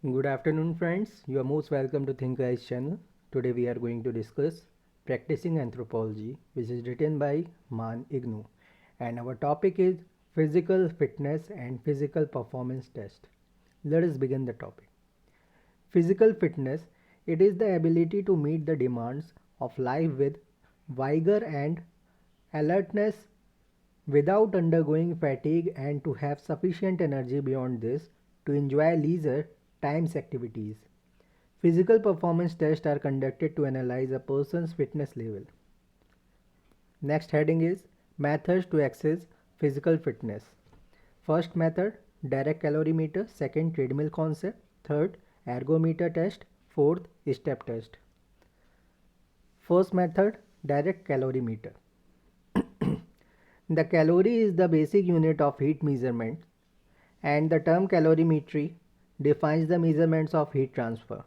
Good afternoon friends, you are most welcome to Think Rise channel. Today we are going to discuss Practicing Anthropology, which is written by MAAN IGNOU, and our topic is Physical Fitness and Physical Performance Test. Let us begin the topic. Physical fitness, it is the ability to meet the demands of life with vigor and alertness without undergoing fatigue and to have sufficient energy beyond this to enjoy leisure times activities. Physical performance tests are conducted to analyze a person's fitness level. Next heading is methods to assess physical fitness. First method, direct calorimeter. Second, treadmill concept. Third, ergometer test. Fourth, step test. First method, direct calorimeter. The calorie is the basic unit of heat measurement, and the term calorimetry defines the measurements of heat transfer.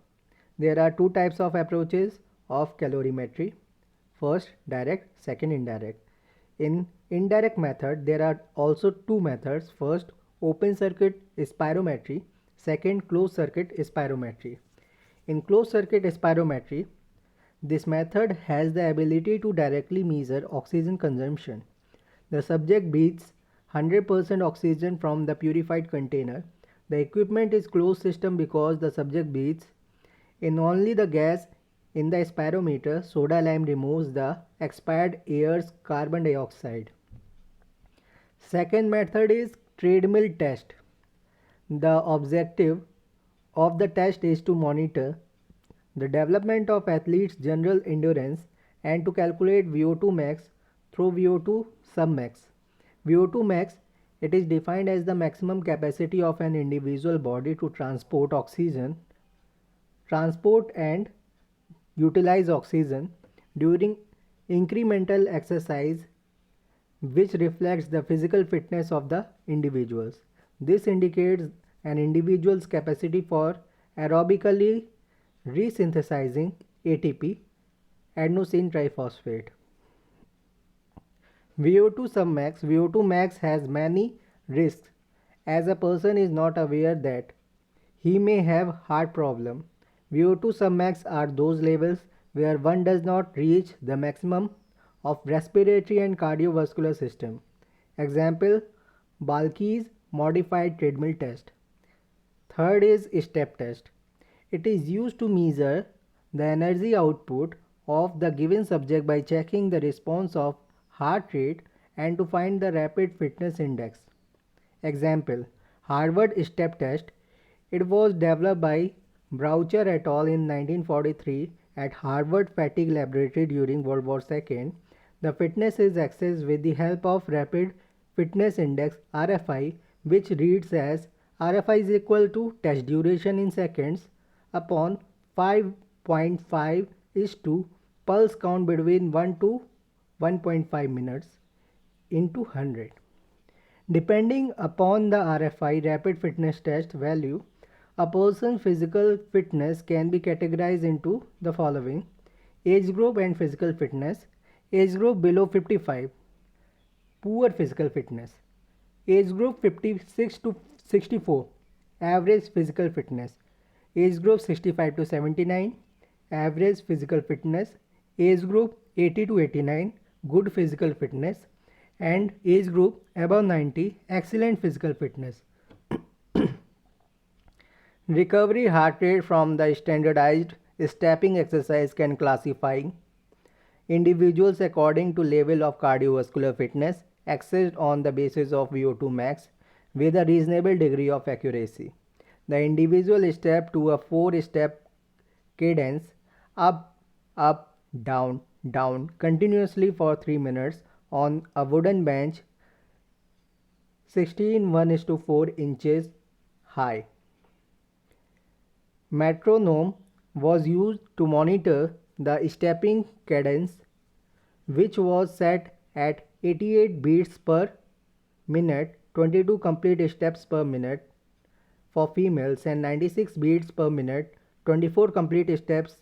There are two types of approaches of calorimetry. First, direct, second, indirect. In indirect method, there are also two methods. First, open circuit spirometry. Second, closed circuit spirometry. In closed circuit spirometry, this method has the ability to directly measure oxygen consumption. The subject breathes 100% oxygen from the purified container. The equipment is closed system because the subject breathes in only the gas in the spirometer. Soda lime removes the expired air's carbon dioxide. Second method is treadmill test. The objective of the test is to monitor the development of athletes' general endurance and to calculate VO2 max through VO2 submax. VO2 max, it is defined as the maximum capacity of an individual body to transport and utilize oxygen during incremental exercise, which reflects the physical fitness of the individuals. This indicates an individual's capacity for aerobically resynthesizing ATP, adenosine triphosphate. VO2 submax. VO2 max has many risks as a person is not aware that he may have heart problem. VO2 submax are those levels where one does not reach the maximum of respiratory and cardiovascular system. Example, Balke's modified treadmill test. Third is step test. It is used to measure the energy output of the given subject by checking the response of heart rate and to find the rapid fitness index. Example, Harvard step test. It was developed by Boucher et al. In 1943 at Harvard Fatigue Laboratory during World War II. The fitness is assessed with the help of Rapid Fitness Index RFI, which reads as RFI is equal to test duration in seconds upon 5.5 is to pulse count between 1 to 1.5 minutes into 100. Depending upon the RFI rapid fitness test value, a person's physical fitness can be categorized into the following: age group and physical fitness. Age group below 55, poor physical fitness. Age group 56 to 64, average physical fitness. Age group 65 to 79, average physical fitness. Age group 80 to 89, good physical fitness. And age group above 90, excellent physical fitness. Recovery heart rate from the standardized stepping exercise can classify individuals according to level of cardiovascular fitness assessed on the basis of VO2 max with a reasonable degree of accuracy. The individual step to a 4-step cadence up, up, down, down continuously for 3 minutes on a wooden bench 16 1:4 inches high. Metronome was used to monitor the stepping cadence, which was set at 88 beats per minute, 22 complete steps per minute for females, and 96 beats per minute, 24 complete steps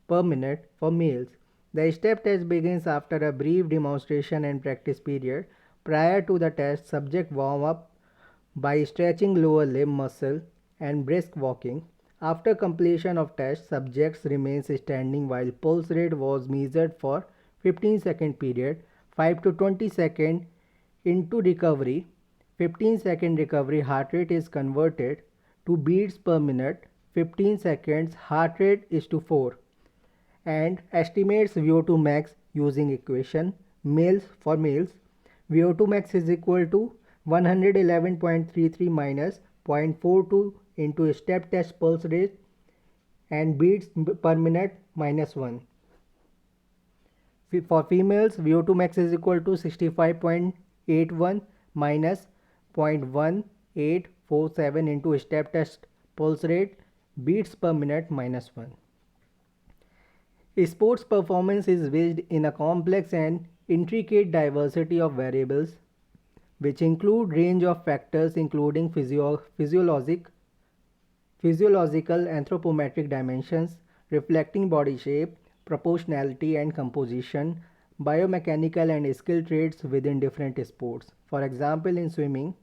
per minute for males. The step test begins after a brief demonstration and practice period. Prior to the test, subject warm up by stretching lower limb muscle and brisk walking. After completion of test, subjects remains standing while pulse rate was measured for 15-second period, 5 to 20 second into recovery. 15-second recovery heart rate is converted to beats per minute. 15 seconds heart rate is to 4 and estimates VO2 max using equation. Males VO2 max is equal to 111.33 minus 0.42 into step test pulse rate and beats per minute minus 1. For females, VO2 max is equal to 65.81 minus 0.1847 into step test pulse rate beats per minute minus 1. Sports performance is based in a complex and intricate diversity of variables which include range of factors including physiological, anthropometric dimensions reflecting body shape, proportionality and composition, biomechanical and skill traits within different sports. For example, in swimming,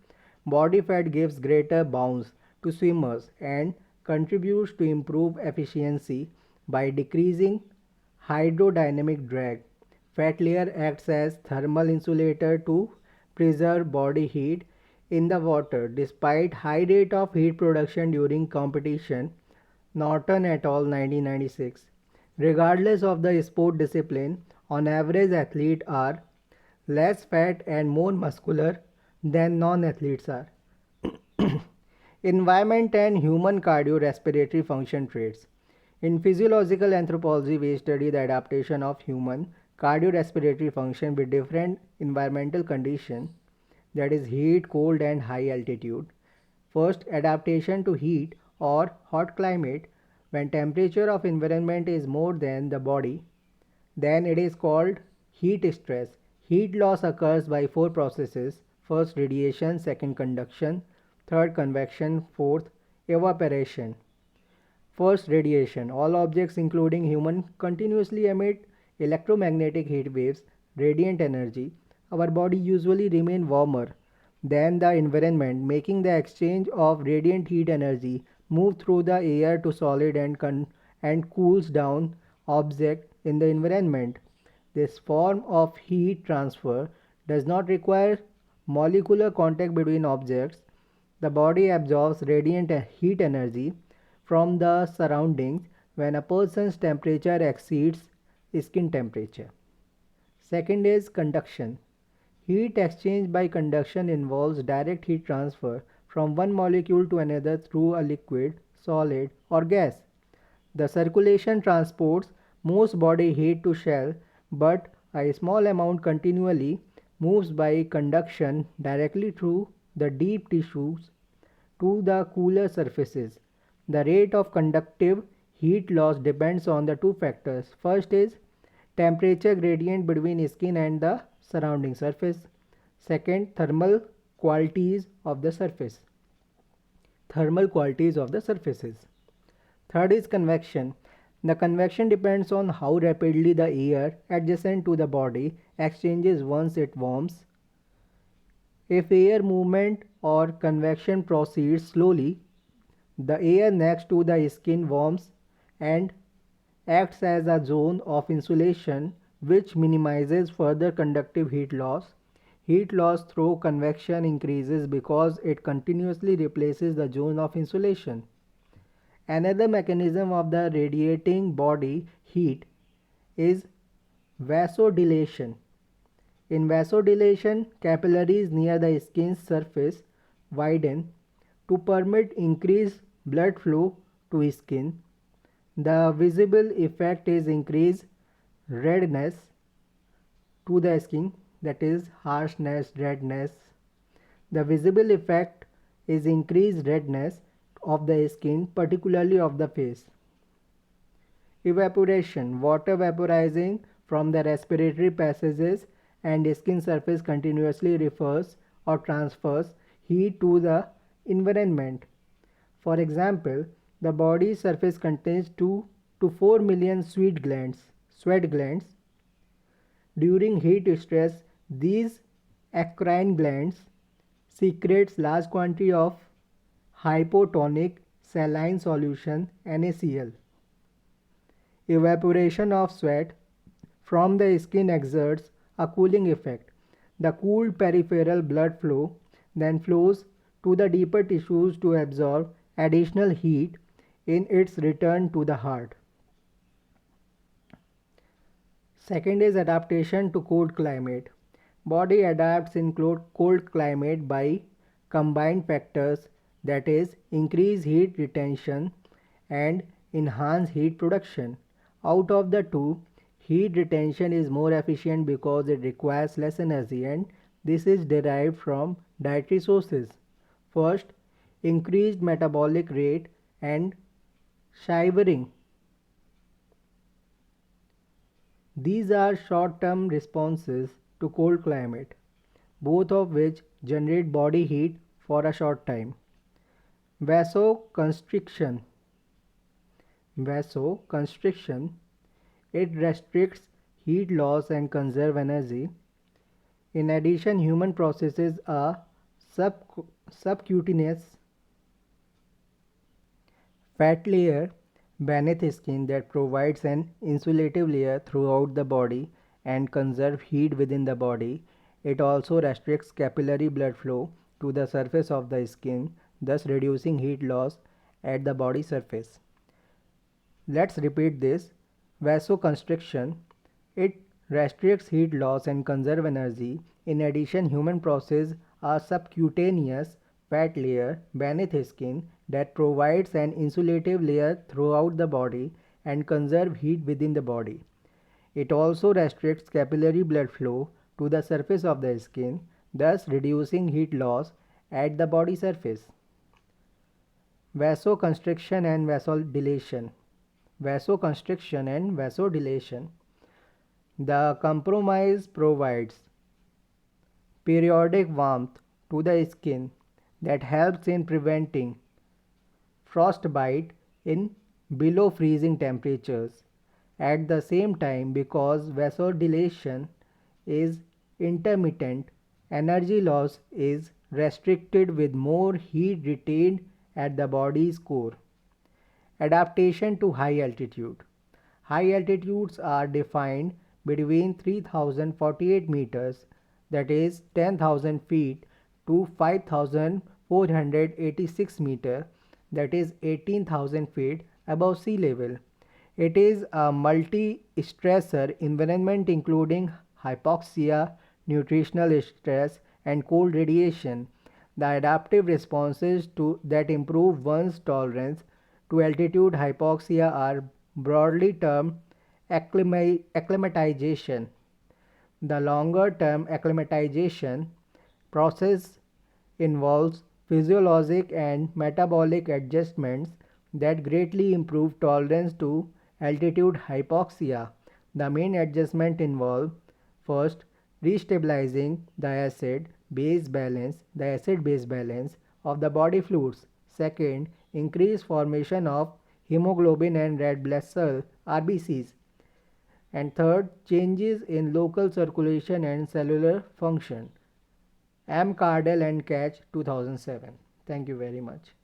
body fat gives greater bounce to swimmers and contributes to improve efficiency by decreasing hydrodynamic drag. Fat layer acts as thermal insulator to preserve body heat in the water despite high rate of heat production during competition. Norton et al. 1996. Regardless of the sport discipline, on average athletes are less fat and more muscular than non-athletes are. Environment and human cardiorespiratory function traits. In physiological anthropology, we study the adaptation of human cardiorespiratory function with different environmental conditions, that is heat, cold and high altitude. First, adaptation to heat or hot climate. When temperature of environment is more than the body, then it is called heat stress. Heat loss occurs by 4 processes. First, radiation, second, conduction, third, convection, fourth, evaporation. First, radiation. All objects including human continuously emit electromagnetic heat waves, radiant energy. Our body usually remain warmer than the environment, making the exchange of radiant heat energy move through the air to solid and cools down object in the environment. This form of heat transfer does not require molecular contact between objects. The body absorbs radiant heat energy from the surroundings when a person's temperature exceeds skin temperature. Second is conduction. Heat exchange by conduction involves direct heat transfer from one molecule to another through a liquid, solid, or gas. The circulation transports most body heat to shell, but a small amount continually moves by conduction directly through the deep tissues to the cooler surfaces. The rate of conductive heat loss depends on the two factors. First is temperature gradient between skin and the surrounding surface. Second, thermal qualities of the surface. Thermal qualities of the surfaces. Third is convection. The convection depends on how rapidly the air adjacent to the body exchanges once it warms. If air movement or convection proceeds slowly, the air next to the skin warms and acts as a zone of insulation which minimizes further conductive heat loss. Heat loss through convection increases because it continuously replaces the zone of insulation. Another mechanism of the radiating body heat is vasodilation. In vasodilation, capillaries near the skin's surface widen to permit increased blood flow to skin. The visible effect is increased redness to the skin, that is harshness, redness. The visible effect is increased redness of the skin, particularly of the face. Evaporation. Water vaporizing from the respiratory passages and skin surface continuously refers or transfers heat to the environment. For example, the body's surface contains 2 to 4 million sweat glands. During heat stress, these endocrine glands secretes large quantity of hypotonic saline solution NaCl. Evaporation of sweat from the skin exerts a cooling effect. The cooled peripheral blood flow then flows to the deeper tissues to absorb additional heat in its return to the heart. Second is adaptation to cold climate. Body adapts in cold climate by combined factors, that is increase heat retention and enhance heat production. Out of the two, heat retention is more efficient because it requires less energy, and this is derived from dietary sources. First, increased metabolic rate and shivering. These are short-term responses to cold climate, both of which generate body heat for a short time. Vasoconstriction. Vasoconstriction. It restricts heat loss and conserve energy. In addition, human processes a subcutaneous fat layer beneath skin that provides an insulative layer throughout the body and conserve heat within the body. It also restricts capillary blood flow to the surface of the skin, thus reducing heat loss at the body surface. Let's repeat this. Vasoconstriction. It restricts heat loss and conserve energy. In addition, human process a subcutaneous fat layer beneath skin that provides an insulative layer throughout the body and conserve heat within the body. It also restricts capillary blood flow to the surface of the skin, thus reducing heat loss at the body surface. Vasoconstriction and vasodilation. Vasoconstriction and vasodilation. The compromise provides periodic warmth to the skin that helps in preventing frostbite in below freezing temperatures. At the same time, because vasodilation is intermittent, energy loss is restricted with more heat retained at the body's core. Adaptation to high altitude. High altitudes are defined between 3048 meters, that is 10,000 feet, to 5486 meters, that is 18,000 feet above sea level. It is a multi-stressor environment including hypoxia, nutritional stress, and cold radiation. The adaptive responses that improve one's tolerance to altitude hypoxia are broadly termed acclimatization. The longer-term acclimatization process involves physiologic and metabolic adjustments that greatly improve tolerance to altitude hypoxia. The main adjustment involve: first, restabilizing the acid-base balance of the body fluids. Second, increased formation of hemoglobin and red blood cell RBCs. And third, changes in local circulation and cellular function. M. Cardell and Catch, 2007. Thank you very much.